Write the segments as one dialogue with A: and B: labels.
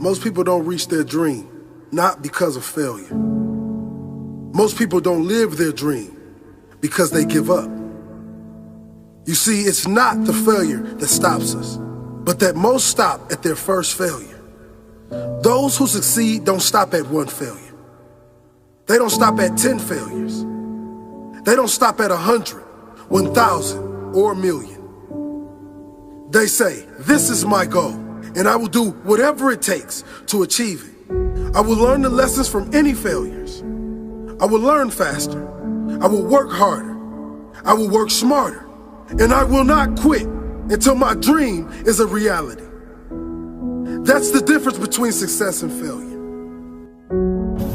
A: Most people don't reach their dream, not because of failure. Most people don't live their dream because they give up. You see, it's not the failure that stops us, but that most stop at their first failure. Those who succeed don't stop at one failure. They don't stop at 10 failures. They don't stop at 100, 1,000, or 1,000,000. They say, this is my goal, and I will do whatever it takes to achieve it. I will learn the lessons from any failures. I will learn faster. I will work harder. I will work smarter. And I will not quit until my dream is a reality. That's the difference between success and failure.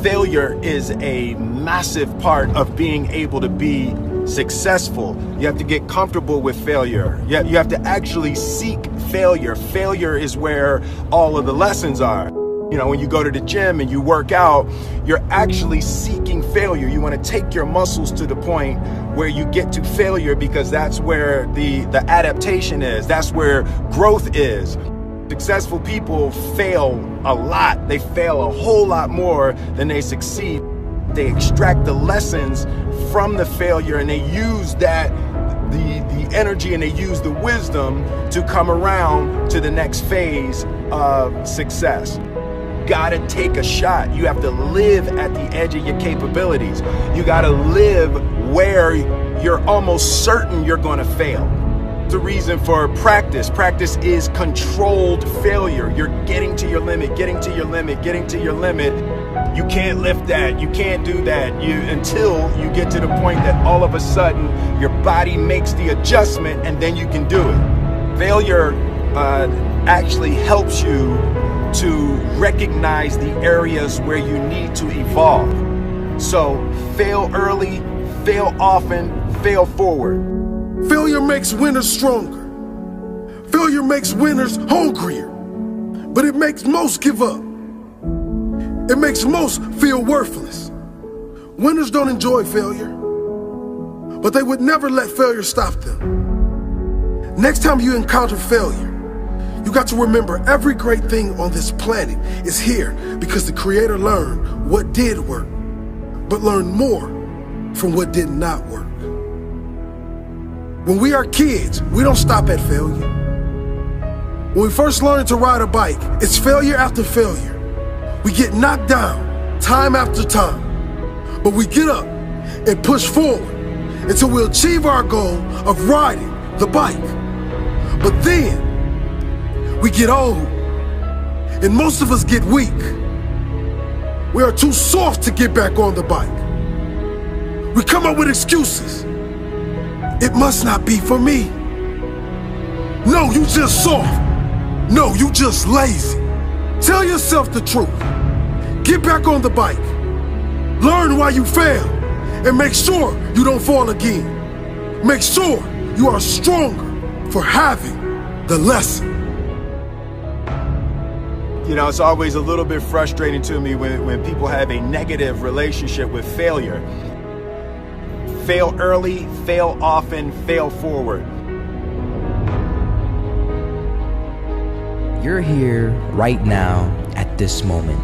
B: Failure is a massive part of being able to be successful. You have to get comfortable with failure. You have to actually seek failure. Failure is where all of the lessons are. You know, when you go to the gym and you work out, you're actually seeking failure. You want to take your muscles to the point where you get to failure, because that's where the adaptation is. That's where growth is. Successful people fail a lot. They fail a whole lot more than they succeed. They extract the lessons from the failure, and they use that, the energy, and they use the wisdom to come around to the next phase of success. Gotta take a shot. You have to live at the edge of your capabilities. You gotta live where you're almost certain you're gonna fail. The reason for practice. Practice is controlled failure. You're getting to your limit, getting to your limit, getting to your limit. You can't lift that, you can't do that, until you get to the point that all of a sudden your body makes the adjustment, and then you can do it. Failure actually helps you to recognize the areas where you need to evolve. So fail early, fail often, fail forward.
A: Failure makes winners stronger. Failure makes winners hungrier. But it makes most give up. It makes most feel worthless. Winners don't enjoy failure, but they would never let failure stop them. Next time you encounter failure, you got to remember every great thing on this planet is here because the Creator learned what did work, but learned more from what did not work. When we are kids, we don't stop at failure. When we first learn to ride a bike, it's failure after failure. We get knocked down time after time, but we get up and push forward until we achieve our goal of riding the bike. But then we get old, and most of us get weak. We are too soft to get back on the bike. We come up with excuses. It must not be for me. No, you just soft. No, you just lazy. Tell yourself the truth. Get back on the bike. Learn why you failed, and make sure you don't fall again. Make sure you are stronger for having the lesson.
B: You know, it's always a little bit frustrating to me when people have a negative relationship with failure. Fail early, fail often, fail forward.
C: You're here right now at this moment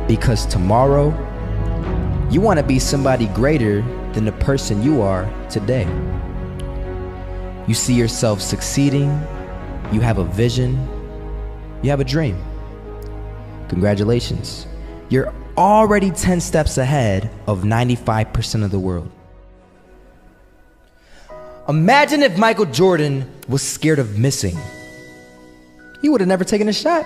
C: because tomorrow you want to be somebody greater than the person you are today. You see yourself succeeding, you have a vision, you have a dream. Congratulations. You're already 10 steps ahead of 95% of the world. Imagine if Michael Jordan was scared of missing. He would have never taken a shot.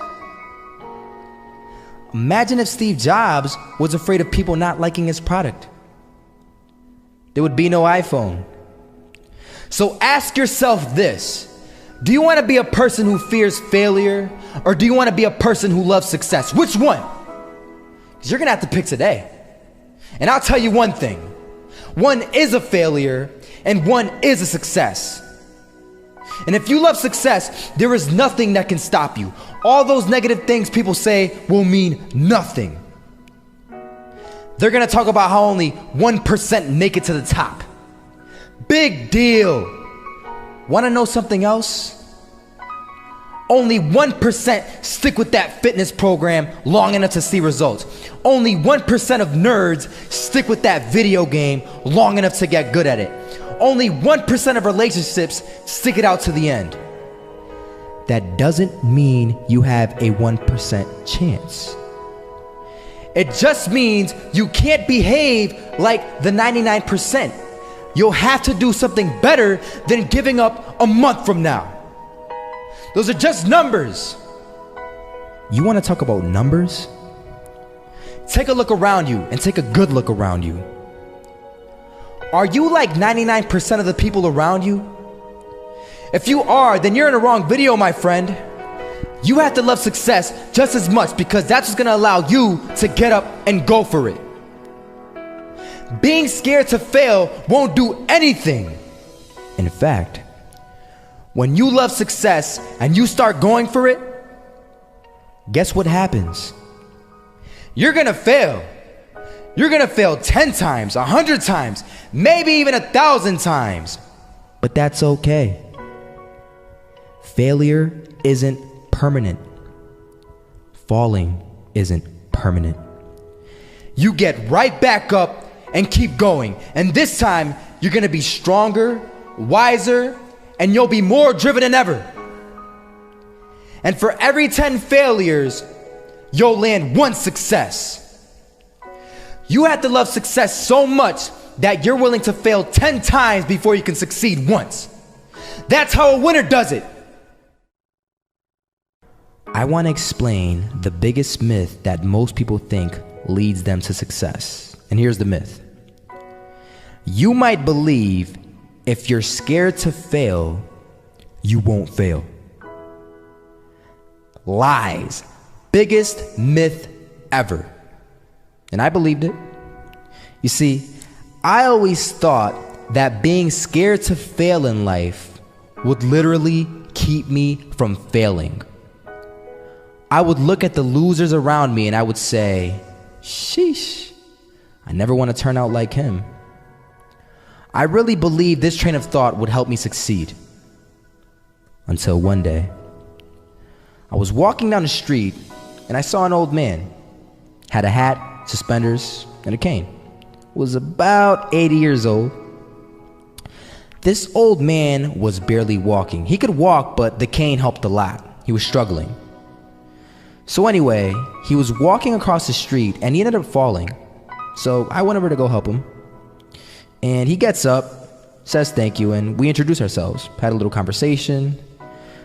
C: Imagine if Steve Jobs was afraid of people not liking his product. There would be no iPhone. So ask yourself this. Do you want to be a person who fears failure, or do you want to be a person who loves success? Which one? Because you're going to have to pick today. And I'll tell you one thing. One is a failure, and one is a success. And if you love success, there is nothing that can stop you. All those negative things people say will mean nothing. They're going to talk about how only 1% make it to the top. Big deal. Want to know something else? Only 1% stick with that fitness program long enough to see results. Only 1% of nerds stick with that video game long enough to get good at it. Only 1% of relationships stick it out to the end. That doesn't mean you have a 1% chance. It just means you can't behave like the 99%. You'll have to do something better than giving up a month from now. Those are just numbers. You want to talk about numbers? Take a look around you and take a good look around you. Are you like 99% of the people around you? If you are, then you're in the wrong video, my friend. You have to love success just as much because that's what's gonna allow you to get up and go for it. Being scared to fail won't do anything. In fact, when you love success and you start going for it, guess what happens? You're gonna fail. You're gonna fail 10 times, 100 times, maybe even 1,000 times. But that's okay. Failure isn't permanent. Falling isn't permanent. You get right back up and keep going. And this time, you're gonna be stronger, wiser, and you'll be more driven than ever. And for every 10 failures, you'll land 1 success. You have to love success so much that you're willing to fail 10 times before you can succeed once. That's how a winner does it. I want to explain the biggest myth that most people think leads them to success. And here's the myth. You might believe if you're scared to fail, you won't fail. Lies. Biggest myth ever. And I believed it. You see, I always thought that being scared to fail in life would literally keep me from failing. I would look at the losers around me and I would say, sheesh, I never want to turn out like him. I really believed this train of thought would help me succeed. Until one day, I was walking down the street and I saw an old man. Had a hat, suspenders, and a cane. Was about 80 years old. This old man was barely walking. He could walk, but the cane helped a lot. He was struggling. So anyway, he was walking across the street and he ended up falling. So I went over to go help him. And he gets up, says thank you, and we introduced ourselves. Had a little conversation.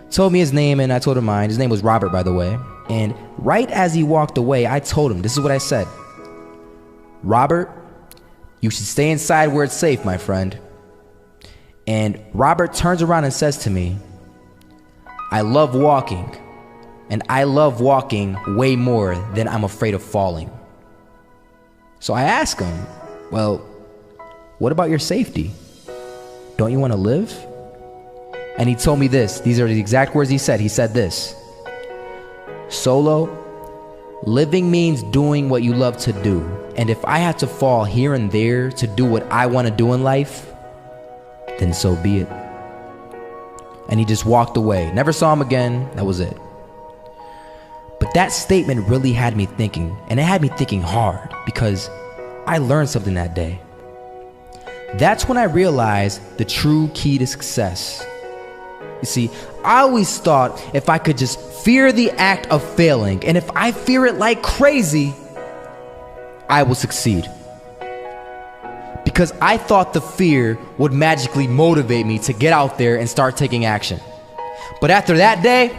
C: Told me his name and I told him mine. His name was Robert, by the way. And right as he walked away, I told him, this is what I said. Robert, you should stay inside where it's safe, my friend. And Robert turns around and says to me, I love walking. And I love walking way more than I'm afraid of falling. So I ask him, well, what about your safety? Don't you want to live? And he told me this. These are the exact words he said. He said this. Solo, living means doing what you love to do. And if I have to fall here and there to do what I want to do in life, then so be it. And he just walked away. Never saw him again. That was it. But that statement really had me thinking, and it had me thinking hard because I learned something that day. That's when I realized the true key to success. You see, I always thought if I could just fear the act of failing, and if I fear it like crazy, I will succeed. Because I thought the fear would magically motivate me to get out there and start taking action. But after that day,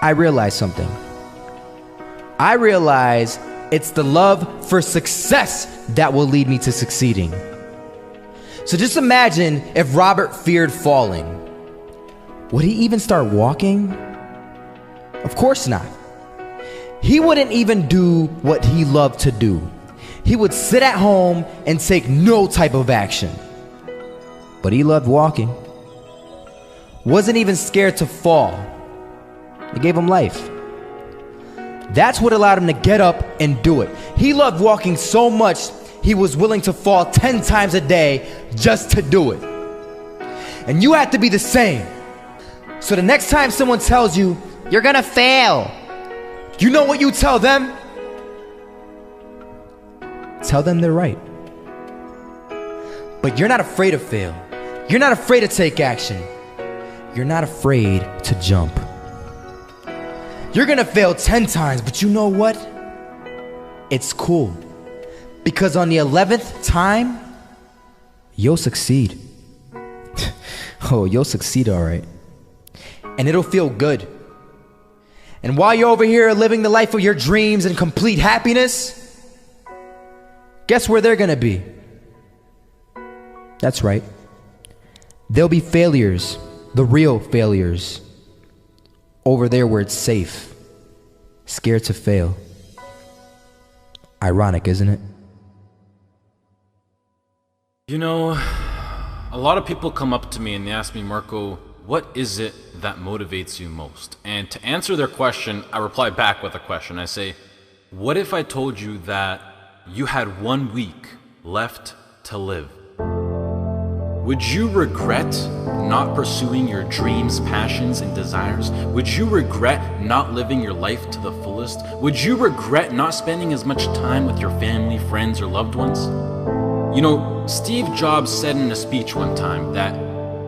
C: I realized something. I realized it's the love for success that will lead me to succeeding. So just imagine if Robert feared falling. Would he even start walking? Of course not. He wouldn't even do what he loved to do. He would sit at home and take no type of action. But he loved walking. Wasn't even scared to fall. It gave him life. That's what allowed him to get up and do it. He loved walking so much, he was willing to fall 10 times a day just to do it. And you have to be the same. So the next time someone tells you, you're gonna fail, you know what you tell them? Tell them they're right. But you're not afraid to fail. You're not afraid to take action. You're not afraid to jump. You're gonna fail 10 times, but you know what? It's cool. Because on the 11th time, you'll succeed. Oh, you'll succeed, all right. And it'll feel good. And while you're over here living the life of your dreams and complete happiness, guess where they're gonna be? That's right. They'll be failures, the real failures. Over there where it's safe, scared to fail. Ironic, isn't it?
D: You know, a lot of people come up to me and they ask me, Marco, what is it that motivates you most? And to answer their question, I reply back with a question. I say, what if I told you that you had 1 week left to live? Would you regret not pursuing your dreams, passions, and desires? Would you regret not living your life to the fullest? Would you regret not spending as much time with your family, friends, or loved ones? You know, Steve Jobs said in a speech one time that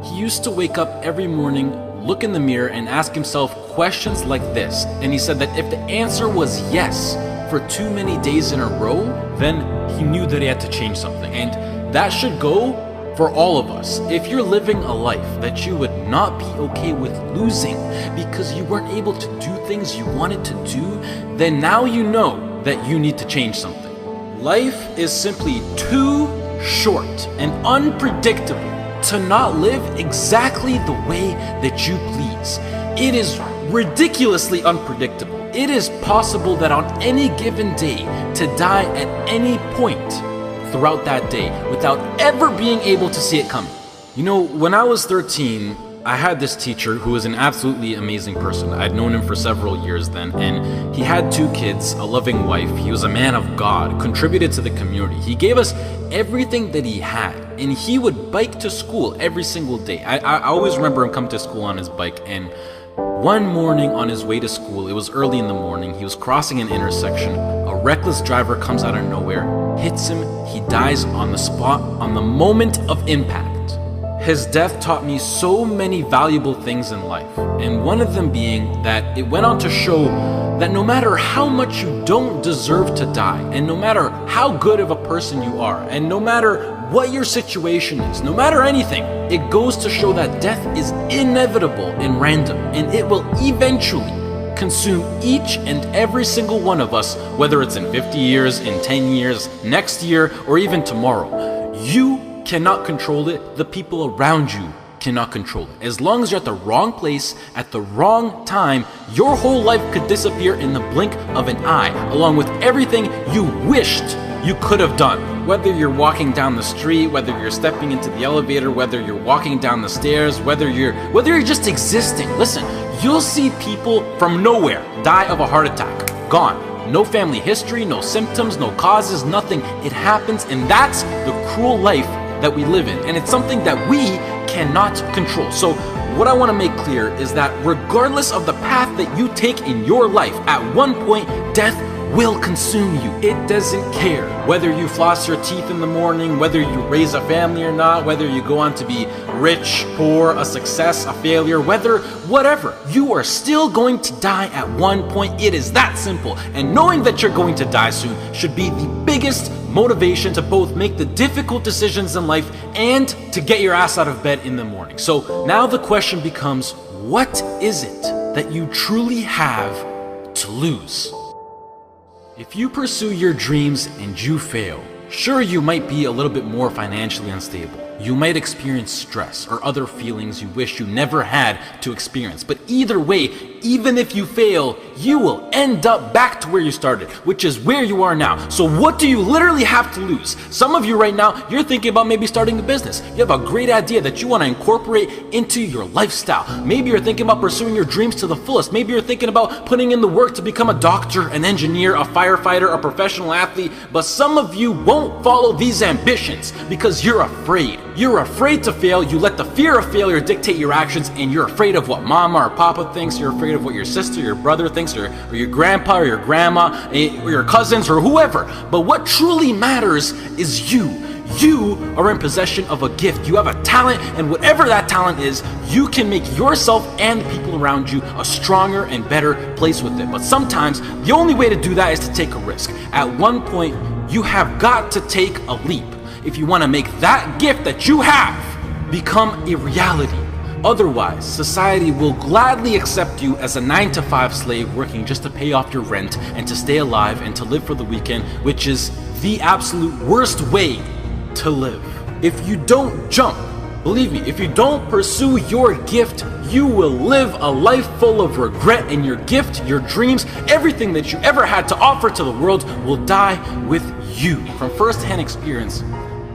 D: he used to wake up every morning, look in the mirror, and ask himself questions like this. And he said that if the answer was yes for too many days in a row, then he knew that he had to change something. And that should go for all of us. If you're living a life that you would not be okay with losing because you weren't able to do things you wanted to do, then now you know that you need to change something. Life is simply too short and unpredictable to not live exactly the way that you please. It is ridiculously unpredictable. It is possible that on any given day to die at any point throughout that day without ever being able to see it coming. You know, when I was 13, I had this teacher who was an absolutely amazing person. I'd known him for several years then, and he had 2 kids, a loving wife. He was a man of God, contributed to the community. He gave us everything that he had, and he would bike to school every single day. I always remember him coming to school on his bike, and one morning on his way to school, it was early in the morning, he was crossing an intersection. A reckless driver comes out of nowhere, hits him, he dies on the spot, on the moment of impact. His death taught me so many valuable things in life, and one of them being that it went on to show that no matter how much you don't deserve to die, and no matter how good of a person you are, and no matter what your situation is, no matter anything, it goes to show that death is inevitable and random, and it will eventually consume each and every single one of us, whether it's in 50 years, in 10 years, next year, or even tomorrow. You cannot control it. The people around you cannot control it. As long as you're at the wrong place at the wrong time, your whole life could disappear in the blink of an eye, along with everything you wished you could have done. Whether you're walking down the street, whether you're stepping into the elevator, whether you're walking down the stairs, whether you're just existing. Listen, you'll see people from nowhere die of a heart attack. Gone. No family history, no symptoms, no causes, nothing. It happens, and that's the cruel life that we live in, and it's something that we cannot control. So what I want to make clear is that regardless of the path that you take in your life, at one point death will consume you. It doesn't care whether you floss your teeth in the morning, whether you raise a family or not, whether you go on to be rich, poor, a success, a failure, whatever, you are still going to die at one point. It is that simple. And knowing that you're going to die soon should be the biggest motivation to both make the difficult decisions in life and to get your ass out of bed in the morning. So now the question becomes, what is it that you truly have to lose? If you pursue your dreams and you fail, sure, you might be a little bit more financially unstable. You might experience stress or other feelings you wish you never had to experience. But either way, even if you fail, you will end up back to where you started, which is where you are now. So what do you literally have to lose? Some of you right now, you're thinking about maybe starting a business. You have a great idea that you want to incorporate into your lifestyle. Maybe you're thinking about pursuing your dreams to the fullest. Maybe you're thinking about putting in the work to become a doctor, an engineer, a firefighter, a professional athlete. But some of you won't follow these ambitions because you're afraid. You're afraid to fail. You let the fear of failure dictate your actions, and you're afraid of what mama or papa thinks. You're afraid of what your sister, your brother thinks, or your grandpa or your grandma, or your cousins, or whoever. But what truly matters is you. You are in possession of a gift. You have a talent, and whatever that talent is, you can make yourself and the people around you a stronger and better place with it. But sometimes the only way to do that is to take a risk. At one point, you have got to take a leap if you want to make that gift that you have become a reality. Otherwise, society will gladly accept you as a 9-to-5 slave working just to pay off your rent and to stay alive and to live for the weekend, which is the absolute worst way to live. If you don't jump, believe me, if you don't pursue your gift, you will live a life full of regret, and your gift, your dreams, everything that you ever had to offer to the world will die with you. From first-hand experience,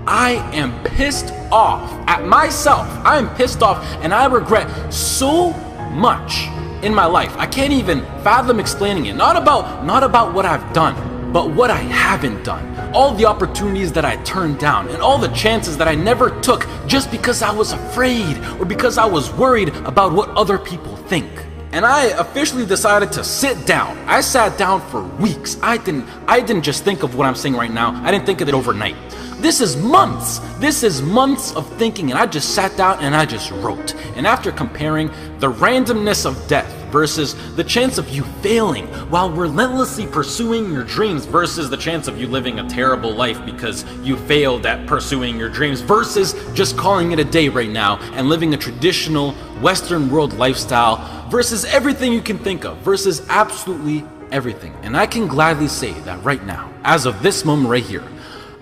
D: I am pissed off at myself. I am pissed off, and I regret so much in my life. I can't even fathom explaining it. Not about what I've done, but what I haven't done. All the opportunities that I turned down, and all the chances that I never took just because I was afraid or because I was worried about what other people think. And I officially decided to sit down. I sat down for weeks. I didn't just think of what I'm saying right now. I didn't think of it overnight. This is months. This is months of thinking, and I just sat down and I just wrote. And after comparing the randomness of death versus the chance of you failing while relentlessly pursuing your dreams versus the chance of you living a terrible life because you failed at pursuing your dreams versus just calling it a day right now and living a traditional Western world lifestyle versus everything you can think of versus absolutely everything. And I can gladly say that right now, as of this moment right here,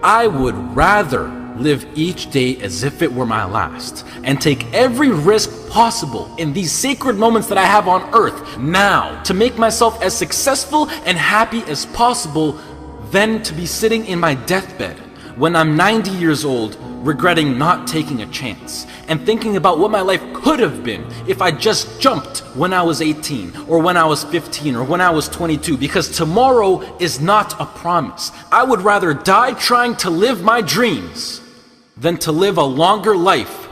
D: I would rather live each day as if it were my last and take every risk possible in these sacred moments that I have on earth now to make myself as successful and happy as possible than to be sitting in my deathbed when I'm 90 years old regretting not taking a chance and thinking about what my life could have been if I just jumped when I was 18 or when I was 15 or when I was 22, because tomorrow is not a promise. I would rather die trying to live my dreams than to live a longer life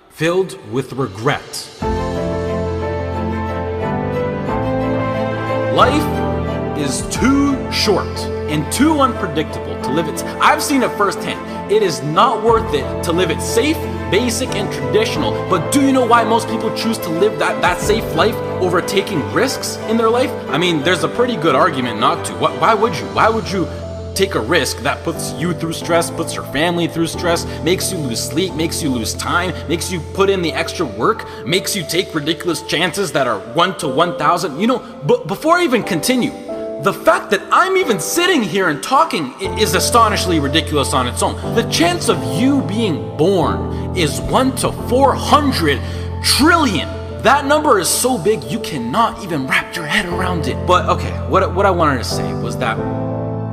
D: filled with regret. Life is too short and too unpredictable to live it. I've seen it firsthand. It is not worth it to live it safe, basic, and traditional. But do you know why most people choose to live that safe life over taking risks in their life? I mean, there's a pretty good argument not to. Why would you? Why would you take a risk that puts you through stress, puts your family through stress, makes you lose sleep, makes you lose time, makes you put in the extra work, makes you take ridiculous chances that are 1 to 1,000? You know, but before I even continue, the fact that I'm even sitting here and talking is astonishingly ridiculous on its own. The chance of you being born is 1 to 400 trillion. That number is so big you cannot even wrap your head around it. But okay, what I wanted to say was that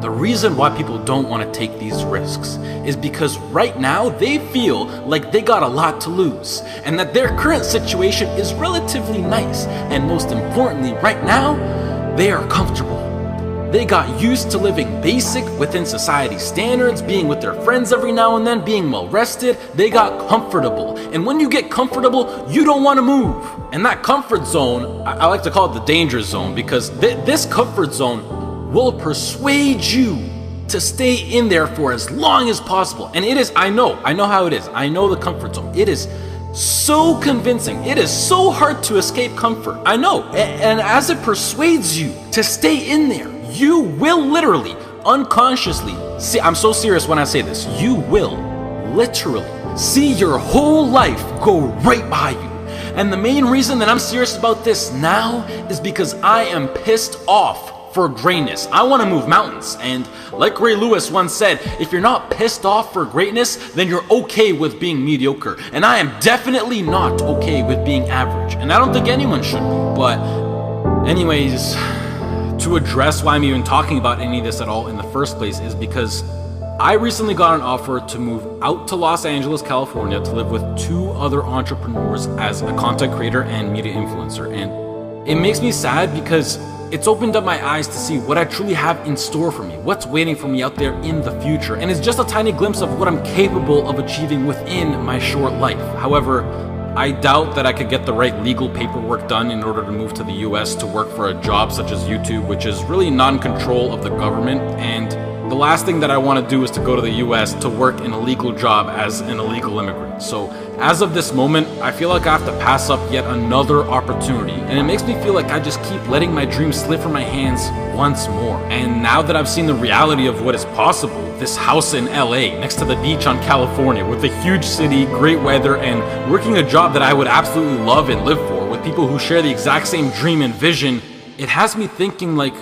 D: the reason why people don't want to take these risks is because right now they feel like they got a lot to lose and that their current situation is relatively nice. And most importantly, right now, they are comfortable. They got used to living basic within society standards, being with their friends every now and then, being well rested. They got comfortable. And when you get comfortable, you don't want to move. And that comfort zone, I like to call it the danger zone, because this comfort zone will persuade you to stay in there for as long as possible. And it is, I know how it is. I know the comfort zone. It is so convincing. It is so hard to escape comfort. I know. And as it persuades you to stay in there, you will literally, unconsciously, see, I'm so serious when I say this, you will literally see your whole life go right by you. And the main reason that I'm serious about this now is because I am pissed off for greatness. I want to move mountains. And like Ray Lewis once said, if you're not pissed off for greatness, then you're okay with being mediocre. And I am definitely not okay with being average. And I don't think anyone should be. But anyways, to address why I'm even talking about any of this at all in the first place is because I recently got an offer to move out to Los Angeles, California to live with 2 other entrepreneurs as a content creator and media influencer. And it makes me sad because it's opened up my eyes to see what I truly have in store for me, what's waiting for me out there in the future, and it's just a tiny glimpse of what I'm capable of achieving within my short life. However, I doubt that I could get the right legal paperwork done in order to move to the US to work for a job such as YouTube, which is really non-control of the government, and the last thing that I want to do is to go to the US to work in a legal job as an illegal immigrant. So as of this moment, I feel like I have to pass up yet another opportunity, and it makes me feel like I just keep letting my dreams slip from my hands once more. And now that I've seen the reality of what is possible, this house in LA next to the beach on California with a huge city, great weather, and working a job that I would absolutely love and live for with people who share the exact same dream and vision, it has me thinking like,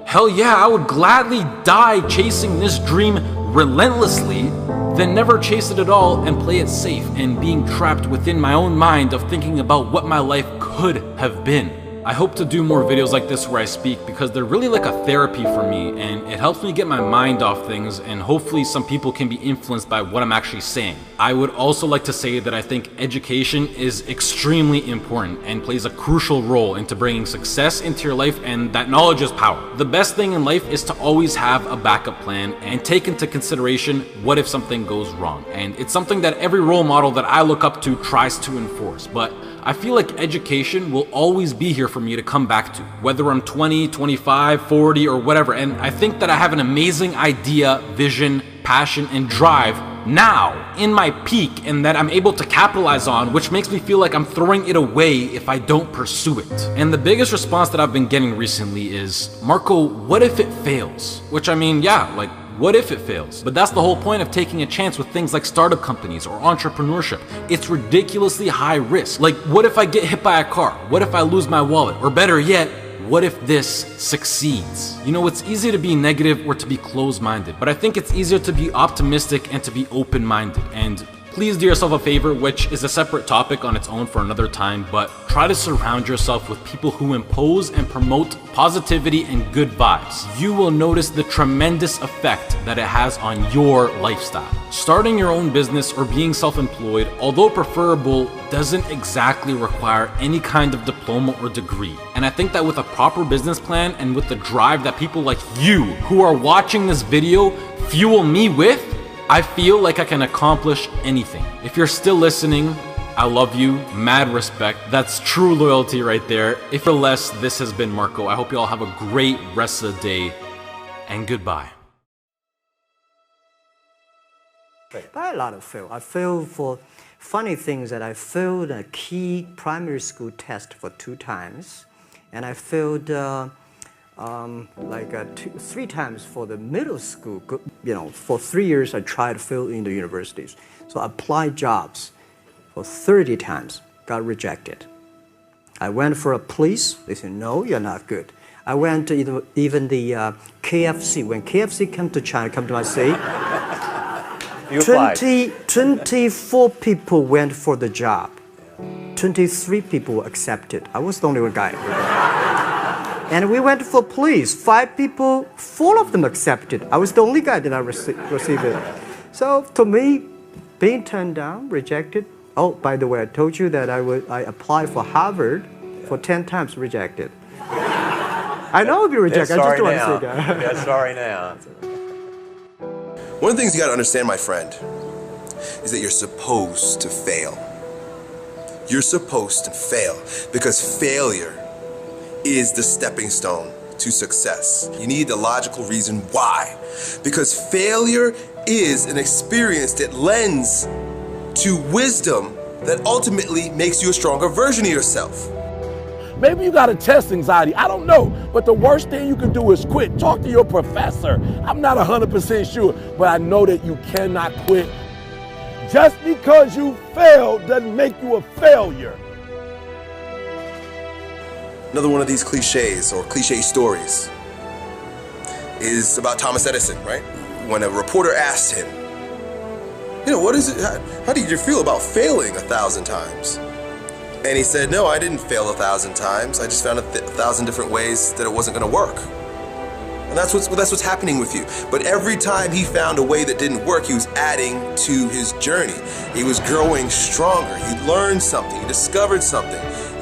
D: hell yeah, I would gladly die chasing this dream relentlessly than never chase it at all and play it safe and being trapped within my own mind of thinking about what my life could have been. I hope to do more videos like this where I speak because they're really like a therapy for me, and it helps me get my mind off things, and hopefully some people can be influenced by what I'm actually saying. I would also like to say that I think education is extremely important and plays a crucial role into bringing success into your life, and that knowledge is power. The best thing in life is to always have a backup plan and take into consideration what if something goes wrong, and it's something that every role model that I look up to tries to enforce. But I feel like education will always be here for me to come back to, whether I'm 20, 25, 40, or whatever. And I think that I have an amazing idea, vision, passion, and drive now in my peak, and that I'm able to capitalize on, which makes me feel like I'm throwing it away if I don't pursue it. And the biggest response that I've been getting recently is, Marco, what if it fails? Which, I mean, yeah, like, what if it fails? But that's the whole point of taking a chance with things like startup companies or entrepreneurship. It's ridiculously high risk. Like, what if I get hit by a car? What if I lose my wallet? Or better yet, what if this succeeds? You know, it's easy to be negative or to be closed-minded, but I think it's easier to be optimistic and to be open-minded. And please do yourself a favor, which is a separate topic on its own for another time, but try to surround yourself with people who impose and promote positivity and good vibes. You will notice the tremendous effect that it has on your lifestyle. Starting your own business or being self-employed, although preferable, doesn't exactly require any kind of diploma or degree. And I think that with a proper business plan and with the drive that people like you who are watching this video fuel me with, I feel like I can accomplish anything. If you're still listening, I love you, mad respect. That's true loyalty right there. If you're less, this has been Marco. I hope you all have a great rest of the day, and goodbye.
E: I had a lot of fail. I failed for funny things that I failed a key primary school test for 2 times, and I failed 3 times for the middle school. You know, for 3 years I tried to fill in the universities. So I applied jobs for 30 times, got rejected. I went for a police, they said, no, you're not good. I went to even the KFC. When KFC came to China, come to my city, 24 people went for the job. 23 people were accepted. I was the only one guy. And we went for police. 5 people, 4 of them accepted. I was the only guy that I received it. So to me, being turned down, rejected. Oh, by the way, I told you that I applied for Harvard for 10 times, rejected. I know I'll be rejected. I just don't want to say that.
F: Yeah, sorry now.
G: One of the things you gotta understand, my friend, is that you're supposed to fail. You're supposed to fail because failure is the stepping stone to success. You need the logical reason why. Because failure is an experience that lends to wisdom that ultimately makes you a stronger version of yourself.
H: Maybe you got a test anxiety, I don't know, but the worst thing you can do is quit. Talk to your professor. I'm not 100% sure, but I know that you cannot quit. Just because you failed doesn't make you a failure.
G: Another one of these cliches or cliche stories is about Thomas Edison, right? When a reporter asked him, you know, what is it, how did you feel about failing 1,000 times? And he said, no, I didn't fail 1,000 times. I just found 1,000 different ways that it wasn't gonna work. And that's what's happening with you. But every time he found a way that didn't work, he was adding to his journey. He was growing stronger. He learned something. He discovered something.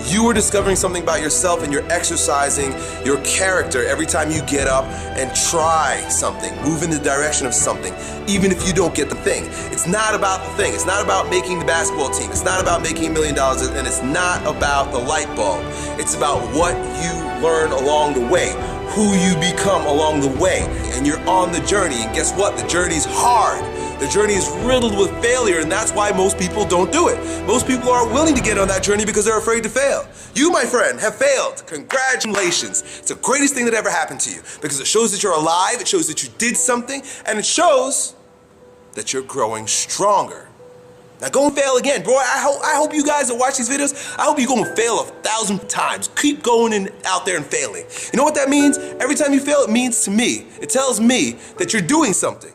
G: You are discovering something about yourself, and you're exercising your character every time you get up and try something, move in the direction of something, even if you don't get the thing. It's not about the thing. It's not about making the basketball team. It's not about making $1 million, and it's not about the light bulb. It's about what you learn along the way, who you become along the way, and you're on the journey. And guess what? The journey's hard. The journey is riddled with failure, and that's why most people don't do it. Most people aren't willing to get on that journey because they're afraid to fail. You, my friend, have failed. Congratulations. It's the greatest thing that ever happened to you because it shows that you're alive, it shows that you did something, and it shows that you're growing stronger. Now go and fail again. Bro, I hope you guys that watch these videos, I hope you go and fail 1,000 times. Keep going and out there and failing. You know what that means? Every time you fail, it means to me, it tells me that you're doing something.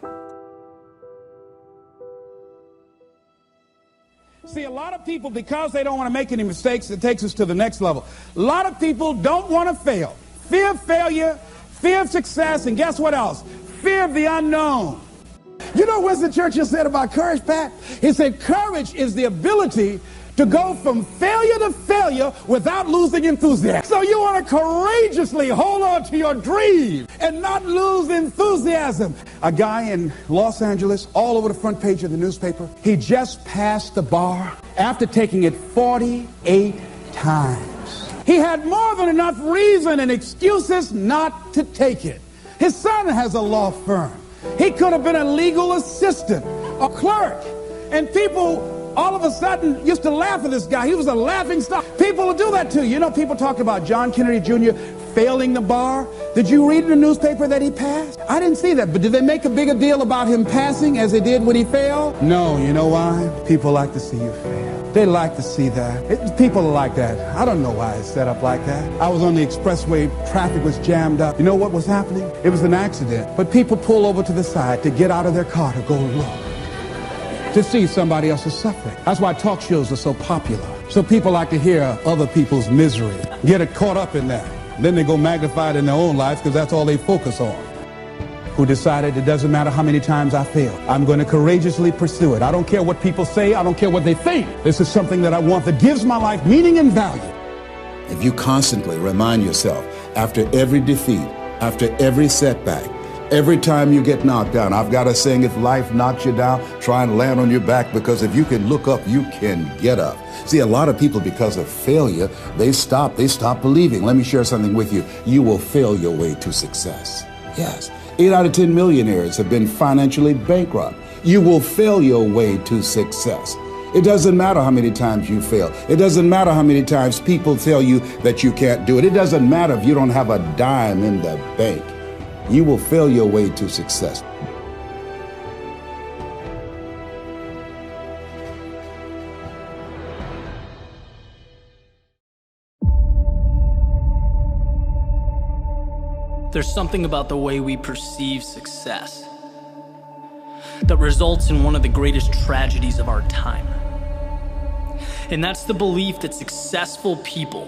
F: See, a lot of people, because they don't want to make any mistakes, it takes us to the next level. A lot of people don't want to fail. Fear of failure, fear of success, and guess what else? Fear of the unknown. You know what Winston Churchill said about courage, Pat? He said, courage is the ability to go from failure to failure without losing enthusiasm. So you want to courageously hold on to your dream and not lose enthusiasm. A guy in Los Angeles, all over the front page of the newspaper, he just passed the bar after taking it 48 times. He had more than enough reason and excuses not to take it. His son has a law firm. He could have been a legal assistant, a clerk, and people all of a sudden used to laugh at this guy. He was a laughing stock. People will do that to you. You know, people talk about John Kennedy Jr. failing the bar. Did you read in the newspaper that he passed? I didn't see that, but did they make a bigger deal about him passing as they did when he failed? No, you know why? People like to see you fail. They like to see that. People are like that. I don't know why it's set up like that. I was on the expressway, traffic was jammed up. You know what was happening? It was an accident. But people pull over to the side to get out of their car to go look, to see somebody else's suffering. That's why talk shows are so popular. So people like to hear other people's misery, get it caught up in that. Then they go magnify it in their own lives because that's all they focus on. Who decided it doesn't matter how many times I fail. I'm going to courageously pursue it. I don't care what people say. I don't care what they think. This is something that I want that gives my life meaning and value.
I: If you constantly remind yourself after every defeat, after every setback, every time you get knocked down, I've got a saying, if life knocks you down, try and land on your back, because if you can look up, you can get up. See, a lot of people, because of failure, they stop believing. Let me share something with you. You will fail your way to success. Yes. 8 out of 10 millionaires have been financially bankrupt. You will fail your way to success. It doesn't matter how many times you fail. It doesn't matter how many times people tell you that you can't do it. It doesn't matter if you don't have a dime in the bank. You will fail your way to success.
J: There's something about the way we perceive success that results in one of the greatest tragedies of our time. And that's the belief that successful people,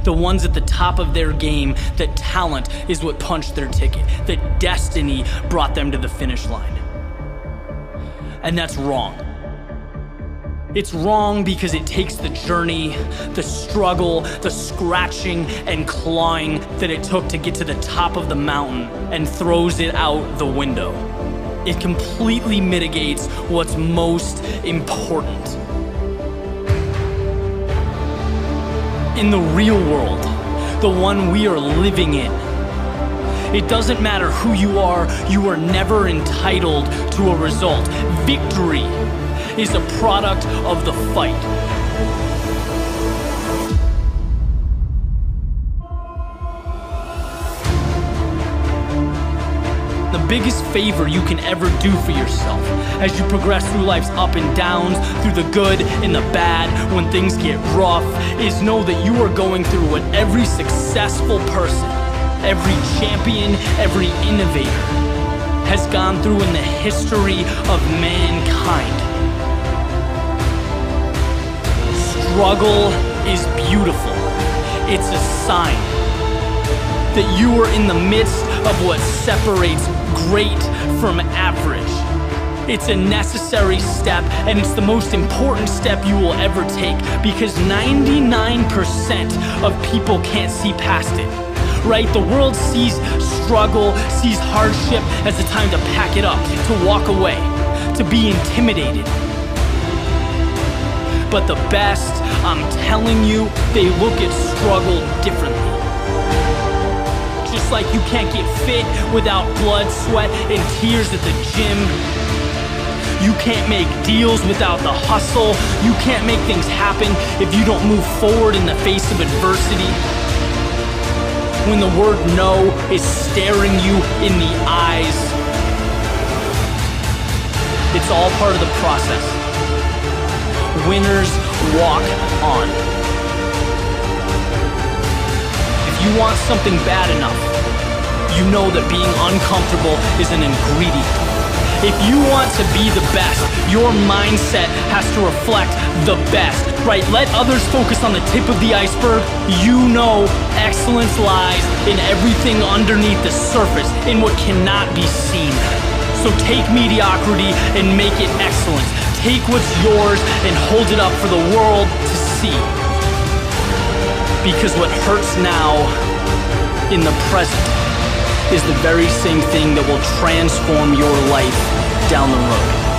J: the ones at the top of their game, that talent is what punched their ticket, that destiny brought them to the finish line. And that's wrong. It's wrong because it takes the journey, the struggle, the scratching and clawing that it took to get to the top of the mountain and throws it out the window. It completely mitigates what's most important. In the real world, the one we are living in, it doesn't matter who you are never entitled to a result. Victory is a product of the fight. The biggest favor you can ever do for yourself as you progress through life's up and downs, through the good and the bad, when things get rough, is know that you are going through what every successful person, every champion, every innovator has gone through in the history of mankind. Struggle is beautiful. It's a sign that you are in the midst of what separates great from average. It's a necessary step, and it's the most important step you will ever take, because 99% of people can't see past it. Right? The world sees struggle, sees hardship as a time to pack it up, to walk away, to be intimidated. But the best, I'm telling you, they look at struggle differently. Just like you can't get fit without blood, sweat, and tears at the gym. You can't make deals without the hustle. You can't make things happen if you don't move forward in the face of adversity. When the word no is staring you in the eyes, it's all part of the process. Winners walk on. If you want something bad enough, you know that being uncomfortable is an ingredient. If you want to be the best, your mindset has to reflect the best, right? Let others focus on the tip of the iceberg. You know excellence lies in everything underneath the surface, in what cannot be seen. So take mediocrity and make it excellence. Take what's yours and hold it up for the world to see. Because what hurts now in the present is the very same thing that will transform your life down the road.